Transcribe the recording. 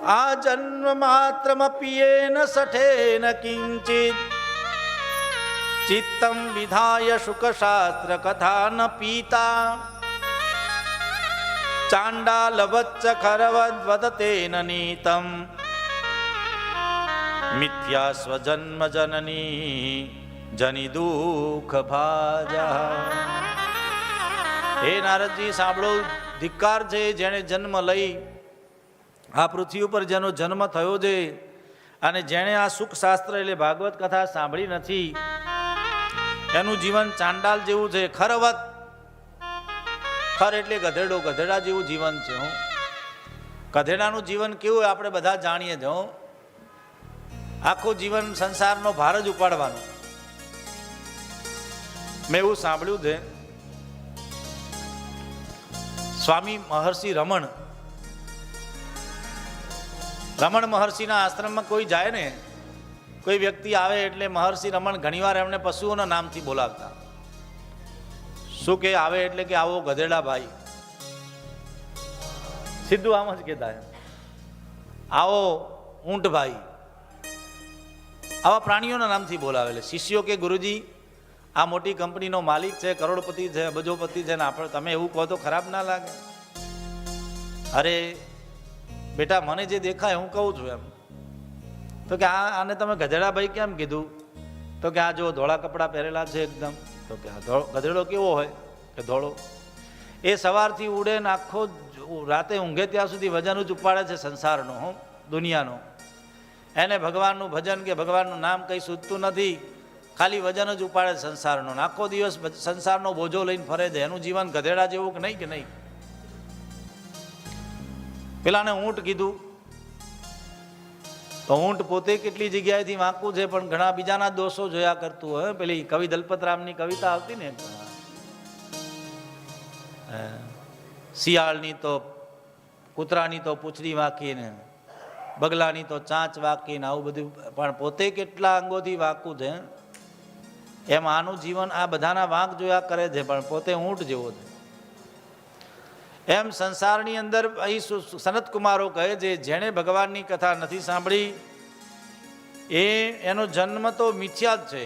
આ જન્મ માત્રમપિયેન સઠેન કિંચિત ચિત્તમ વિધાય શુકશાસ્ત્ર કથા ન પીતા ચાંડાલવચ્ચ ખરવદ વદતેન નીતમ મિથ્યા સ્વજન્મ જનની જની દુઃખ ભાજા. હે નારદજી, સાંભળો, ધિક્કાર છે જેણે જન્મ લઈ આ પૃથ્વી ઉપર જેનો જન્મ થયો છે અને જેણે આ સુખ શાસ્ત્ર એટલે ભાગવત કથા સાંભળી નથી, એનું જીવન ચાંડાલ જેવું છે. ખરવત, ખર એટલે ગધેડો, ગધેડા જેવું જીવન છે. ગધેડાનું જીવન કેવું આપણે બધા જાણીએ જ. આખું જીવન સંસારનો ભાર જ ઉપાડવાનો. મેં એવું સાંભળ્યું છે, સ્વામી મહર્ષિ રમણ મહર્ષિના આશ્રમમાં કોઈ જાય ને, કોઈ વ્યક્તિ આવે એટલે મહર્ષિ રમણ ઘણીવાર એમને પશુઓના નામથી બોલાવતા. શું કે આવે એટલે કે આવો ગધેડા ભાઈ, સીધું આમ જ કહેતા. આવો ઊંટ ભાઈ, આવા પ્રાણીઓના નામથી બોલાવેલે. શિષ્યો કે ગુરુજી, આ મોટી કંપનીનો માલિક છે, કરોડપતિ છે, અબજોપતિ છે ને આપણે તમે એવું કહો તો ખરાબ ના લાગે? અરે બેટા, મને જે દેખાય હું કહું છું એમ. તો કે આને તમે ગધેડાભાઈ કેમ કીધું? તો કે આ જો ધોળા કપડાં પહેરેલા છે એકદમ. તો કે ગધેડો કેવો હોય? કે ધોળો. એ સવારથી ઉડે ને આખો રાતે ઊંઘે ત્યાં સુધી વજન જ ઉપાડે છે સંસારનો, દુનિયાનો. એને ભગવાનનું ભજન કે ભગવાનનું નામ કંઈ સૂઝતું નથી, ખાલી વજન જ ઉપાડે સંસારનો. આખો દિવસ સંસારનો બોજો લઈને ફરે છે. એનું જીવન ગધેડા જેવું કે નહીં? કે નહીં? પેલાને ઊંટ કીધું તો ઊંટ પોતે કેટલી જગ્યાએથી વાંકું છે, પણ ઘણા બીજાના દોષો જોયા કરતું હોય. પેલી કવિ દલપતરામની કવિતા આવતી ને, શિયાળની તો કૂતરાની તો પૂંછડી વાંકીને, બગલાની તો ચાંચ વાંકીને, આવું બધું. પણ પોતે કેટલા અંગોથી વાંકું છે. એમ આનું જીવન આ બધાના વાંક જોયા કરે છે, પણ પોતે ઊંટ જેવો છે. એમ સંસારની અંદર અહીં સનત કુમારો કહે છે, જેણે ભગવાનની કથા નથી સાંભળી એનો જન્મ તો મિથ્યા જ છે.